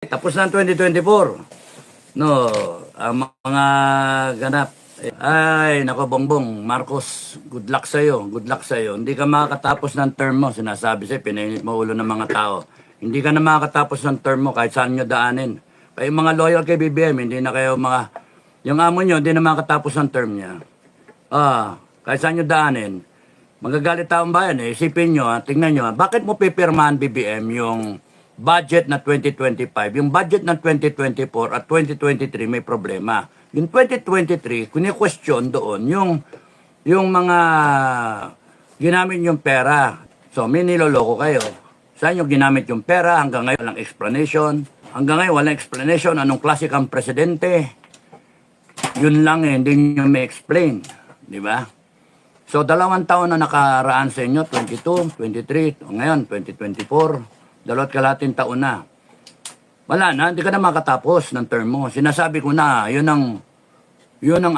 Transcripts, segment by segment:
Tapos na ang 2024. No, ang mga ganap. Ay, nako Bongbong, Marcos, good luck sa'yo. Good luck sa'yo. Hindi ka makakatapos ng term mo. Sinasabi sa'yo, pinainit mo ulo ng mga tao. Hindi ka na makakatapos ng term mo kahit saan nyo daanin. Kayo mga loyal kay BBM, hindi na kayo mga... Yung amo nyo, hindi na makakatapos ng term niya. Kahit saan nyo daanin. Magagalit taong bayan eh. Isipin nyo, tingnan nyo, bakit mo pipirmahan BBM yung budget na 2025? Yung budget na 2024 at 2023 may problema. Yung 2023, kuni-question doon yung mga ginamit yung pera. So, may niloloko kayo. Saan yung ginamit yung pera? Hanggang ngayon walang explanation. Hanggang ngayon walang explanation. Anong klase kang presidente? Yun lang eh, hindi nyo may explain. Di ba? So, 2 taon na nakaraan sa inyo, 22, 23, ngayon, 2024. 2 kalahating taon na. Wala na, hindi ka na makatapos ng term mo. Sinasabi ko na, yun ang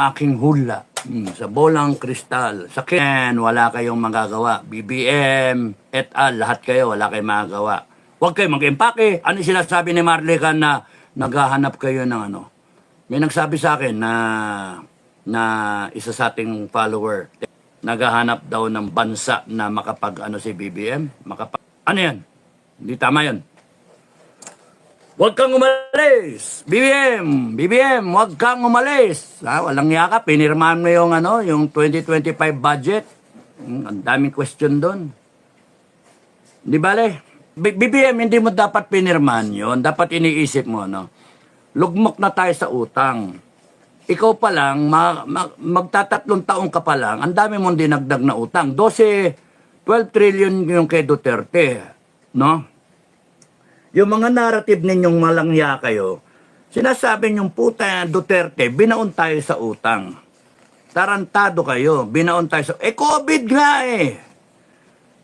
aking hula. Sa bolang kristal. Sa Ken, wala kayong magagawa. BBM, et al., lahat kayo, wala kayong magagawa. Huwag kayo mag-impake. Ano sinasabi ni Marlican na naghahanap kayo ng ano? May nagsabi sa akin na isa sa ating follower, naghahanap daw ng bansa na makapag-ano si BBM. Ano yan? Hindi tama yan. Huwag kang umalis! BBM, huwag kang umalis! Walang yaka, pinirmahan mo yung 2025 budget. Ang daming question doon. Di bale? BBM, hindi mo dapat pinirmahan yun. Dapat iniisip mo, lugmok na tayo sa utang. Ikaw pa lang, magtatatlong taong ka pa lang, ang dami mong dinagdag na utang. 12 trillion yung kay Duterte. No? Yung mga narrative ninyong malangya kayo, sinasabi nyong puta Duterte, binaon tayo sa utang. Tarantado kayo, binaon tayo sa... COVID nga eh.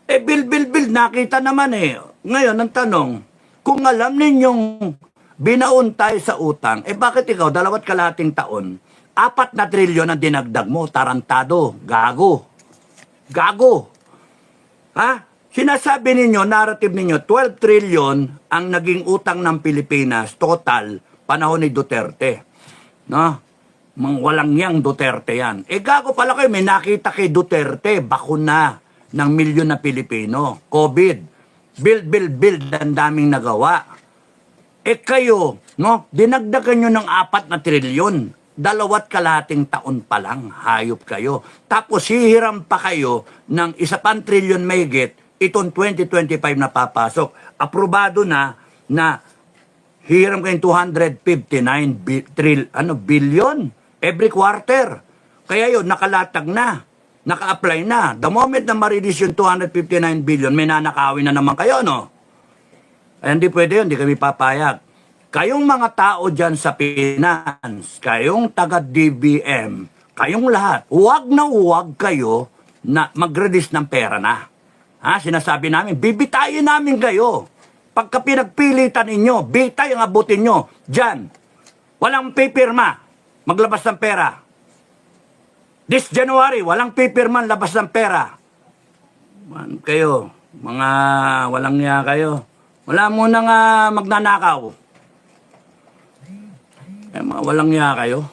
Bill, nakita naman eh. Ngayon, ang tanong, kung alam ninyong binaon tayo sa utang, bakit ikaw, 2 kalahating taon, 4 na trilyon ang dinagdag mo, tarantado, gago. Ha? Sinasabi ninyo, narrative ninyo, 12 trillion ang naging utang ng Pilipinas, total, panahon ni Duterte. No? Walang yang Duterte yan. Gago pala kayo, may nakita kay Duterte, bakuna ng milyon na Pilipino. COVID. Build, ang daming nagawa. Kayo, dinagdagan nyo ng 4 na trilyon. 2 kalahating taon pa lang, hayop kayo. Tapos hihiram pa kayo ng 1 trilyon mahigit, itong 2025 na papasok. Aprobado na hihiram kayong 259 billion every quarter. Kaya yun, nakalatag na. Naka-apply na. The moment na ma-release yung 259 billion, may nanakawin na naman kayo, no? Ay, hindi pwede yun, hindi kami papayag. Kayong mga tao dyan sa finance, kayong taga-DBM, kayong lahat, huwag kayo na mag-release ng pera na. Sinasabi namin, bibitayin namin kayo. Pagka pinagpilitan ninyo, bitay ang abutin nyo. Dyan, walang pipirma, maglabas ng pera. This January, walang pipirman, labas ng pera. Kayo, mga walang niya kayo. Wala mo nang magnanakaw. Mga walang niya kayo.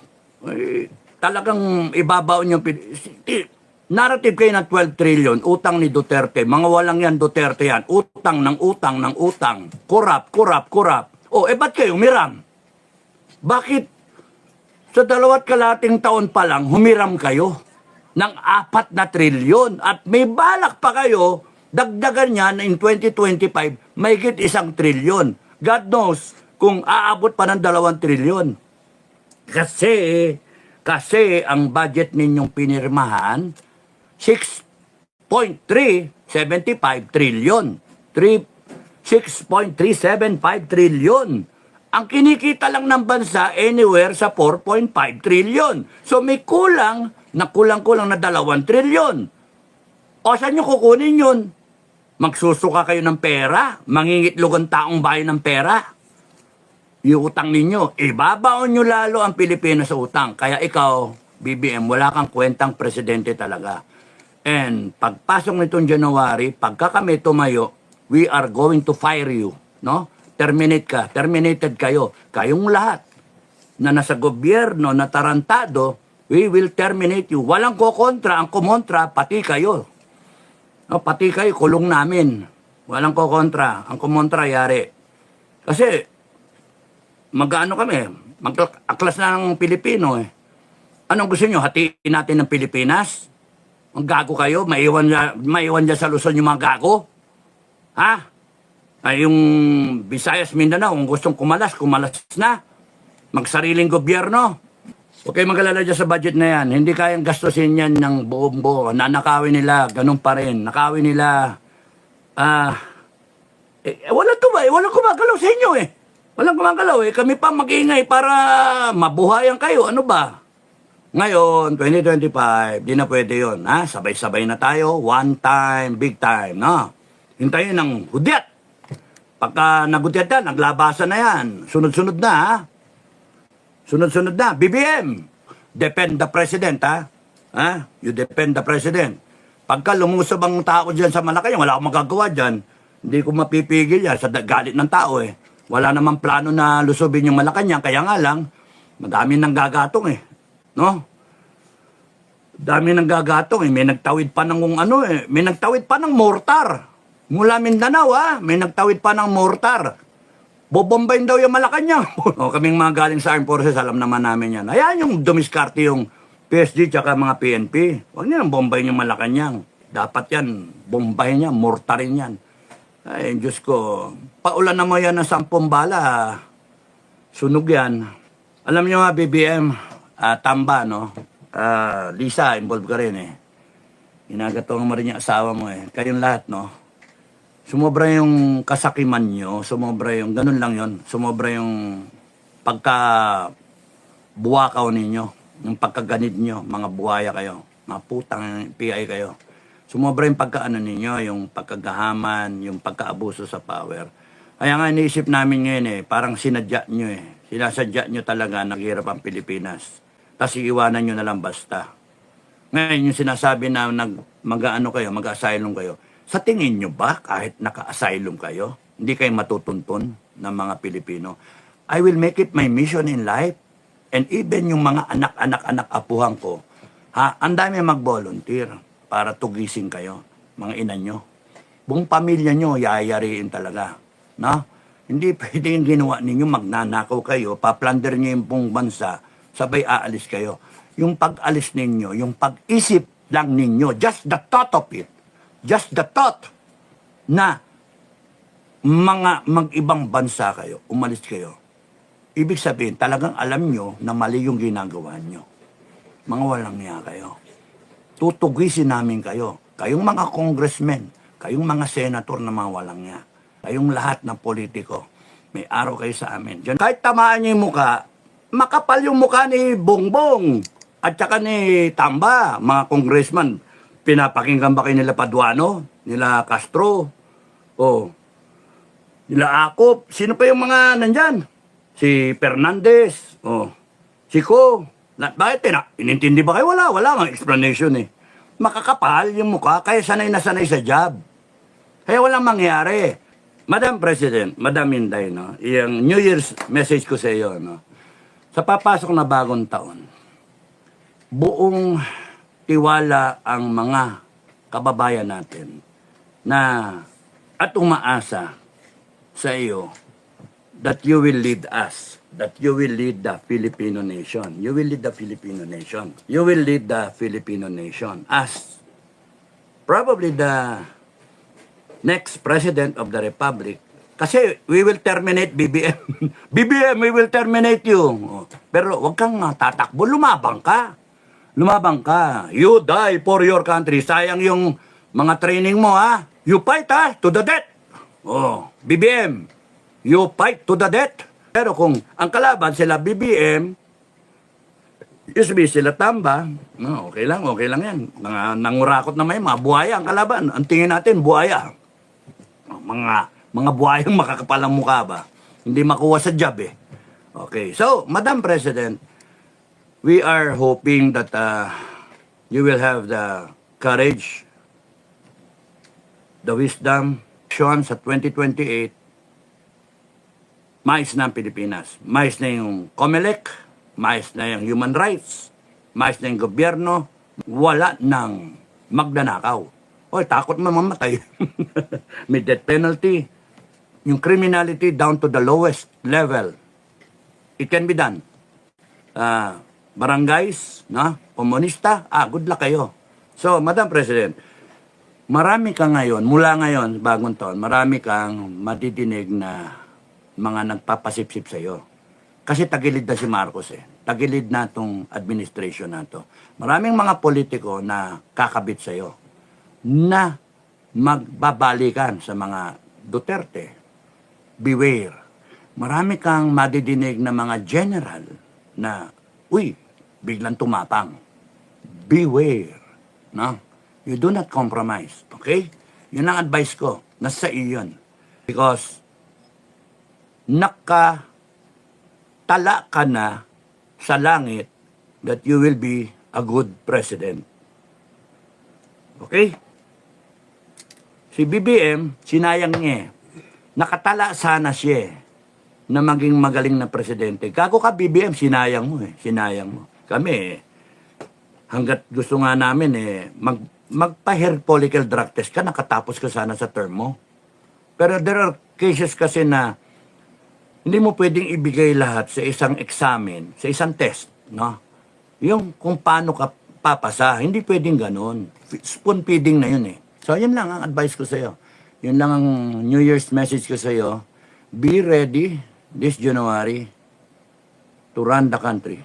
Talagang ibabaon yung... Narrative kayo ng 12 trillion, utang ni Duterte. Mga walang yan, Duterte yan. Utang ng utang. Kurap. Ba't kayo umiram? Bakit sa 2 kalahating taon pa lang, humiram kayo ng 4 na trilyon? At may balak pa kayo, dagdagan niya na in 2025, may higit 1 trilyon. God knows kung aabot pa ng 2 trilyon. Kasi ang budget ninyong pinirmahan, 6.375 trilyon. 6.375 trilyon. Ang kinikita lang ng bansa anywhere sa 4.5 trilyon. So may kulang na 2 trilyon. O saan nyo kukunin yun? Magsusuka kayo ng pera? Mangingitlog ang taong bayan ng pera? Yung utang ninyo, ibabaon nyo lalo ang Pilipinas sa utang. Kaya ikaw, BBM, wala kang kwentang presidente talaga. And pagpasok nitong January, pagka kami tumayo, we are going to fire you. No? terminate ka, terminated kayo. Kayong lahat na nasa gobyerno, na tarantado, we will terminate you. Walang kokontra, ang kumontra, pati kayo. No, pati kayo, kulong namin. Walang kokontra, ang kumontra, yari. Kasi, mag-ano kami, mag-aklas na ng Pilipino eh. Anong gusto nyo, hatiin natin ng Pilipinas? Ang gago kayo, maiwan dyan sa Luzon yung mga gago? Ha? Ay, yung Visayas, Mindanao, kung gustong kumalas na. Magsariling gobyerno. Huwag kayo mag-alala dyan sa budget na yan. Hindi kayang gastusin yan ng buong-buo. Nanakawin nila, ganun pa rin. Nakawin nila. Walang gumagalaw sa inyo eh. Walang gumagalaw eh. Kami pa mag-ingay para mabuhayan kayo. Ano ba? Ngayon, 2025, di na pwede yun. Ha? Sabay-sabay na tayo. One time, big time. No? Hintayin ng hudyat. Pagka nagudyat yan, naglabasan na yan. Sunod-sunod na ha. Sunod-sunod na. BBM. Depend the president ha. Ha? You depend the president. Pagka lumusob ang tao dyan sa Malacanang, wala akong magagawa dyan. Hindi ko mapipigil yan sa galit ng tao eh. Wala namang plano na lusobin yung Malacanang. Kaya nga lang, madami nang gagatong eh. No? Dami nang gagatong eh. May nagtawid pa ng may nagtawid pa ng mortar. Mula Mindanao ha. May nagtawid pa ng mortar. Bobombayin daw yung Malacanang. O, kaming mga galing sa Armed Forces, alam naman namin yan. Ayan yung dumiskarte yung PSG tsaka mga PNP. Huwag nilang bombayin yung Malacanang. Dapat yan, bombayin yan, mortarin yan. Ay, Diyos ko. Paulan na mo yan ng 10 bala. Sunog yan. Alam niyo nga, BBM, Tamba, no? Lisa, involved ka rin eh. Ginagatungan mo rin yung asawa mo eh. Kayong lahat, no? Sumobra yung kasakiman nyo, sumobra yung, ganun lang yon, sumobra yung pagka-buwakaw ninyo, yung pagkaganid nyo, mga buhaya kayo, mga putang PI kayo. Sumobra yung pagkaano ninyo, yung pagkagahaman, yung pagkaabuso sa power. Kaya nga iniisip namin ngayon eh, parang sinadya nyo eh. Sinasadya nyo talaga, naghirap ang Pilipinas. Tapos iiwanan nyo na lang basta. Ngayon yung sinasabi na mag-ano kayo, mag-asylum kayo. Sa tingin nyo ba, kahit naka-asylum kayo, hindi kayo matutuntun ng mga Pilipino? I will make it my mission in life. And even yung mga anak-anak apuhan ko, ang dami mag-volunteer para tugisin kayo, mga ina nyo. Buong pamilya nyo, yayariin talaga. No? Hindi pwede yung ginawa ninyo, magnanakaw kayo, paplander nyo yung buong bansa, sabay aalis kayo. Yung pag-alis ninyo, yung pag-isip lang ninyo, just the thought of it, just the thought na mga mag-ibang bansa kayo, umalis kayo. Ibig sabihin, talagang alam nyo na mali yung ginagawa nyo. Mga walang niya kayo. Tutugisin namin kayo. Kayong mga congressmen, kayong mga senator na mga walang niya. Kayong lahat na politiko, may araw kayo sa amin. Diyan, kahit tamaan nyo yung muka, makapal yung muka ni Bongbong at saka ni Tamba, mga congressman. Pinapakinggan ba kayo nila Paduano, nila Castro, nila Acop, sino pa yung mga nandyan? Si Fernandez, si Ko. Bakit inintindi ba kayo? Wala nga explanation eh. Makakapal yung mukha, kaya sanay na sanay sa job. Kaya walang mangyari. Madam President, Madam Inday, no? Yung New Year's message ko sa iyo, no? Sa papasok na bagong taon, buong tiwala ang mga kababayan natin na at umaasa sa iyo that you will lead us, that you will lead the Filipino nation. You will lead the Filipino nation. You will lead the Filipino nation as probably the next President of the Republic. Kasi we will terminate BBM. BBM, we will terminate you. Pero wag kang tatakbo, lumabang ka. Lumabang ka. You die for your country. Sayang yung mga training mo, ha? You fight, ha? To the death. BBM, you fight to the death. Pero kung ang kalaban sila BBM, USB sila Tamba, okay lang yan. Nangurakot na may mga buhaya ang kalaban. Ang tingin natin, buhaya. Mga buhayang makakapalang mukha ba? Hindi makuha sa job eh. Okay, so, Madam President, we are hoping that you will have the courage, the wisdom, shown sa 2028 mais na ang Pilipinas. Mais na yung COMELEC, mais na yung human rights, mais na yung gobyerno, wala nang magnanakaw. Oy, takot mamamatay. May death penalty. Yung criminality down to the lowest level. It can be done. Barangays, no? Komunista, good luck kayo. So, Madam President, marami ka ngayon, mula ngayon, bagong taon, marami kang madidinig na mga nagpapasipsip sa'yo. Kasi tagilid na si Marcos eh. Tagilid na itong administration na to. Maraming mga politiko na kakabit sa'yo na magbabalikan sa mga Duterte. Beware. Marami kang madidinig na mga general na, biglang tumapang. Beware. No? You do not compromise. Okay? Yun ang advice ko. Nasa iyo yun. Because nakatala ka na sa langit that you will be a good president. Okay? Si BBM, sinayang niya eh. Nakatala sana siya eh, na maging magaling na presidente. Gago ka BBM, sinayang mo eh. Sinayang mo. Kami eh, hanggat gusto nga namin eh, magpa-hair follicle drug test ka, nakatapos ka sana sa term mo. Pero there are cases kasi na hindi mo pwedeng ibigay lahat sa isang examen, sa isang test, no? Yung kung paano ka papasa, hindi pwedeng ganun. Spoon feeding na yun eh. So, yun lang ang advice ko sa'yo. Yun lang ang New Year's message ko sa'yo. Be ready this January to run the country.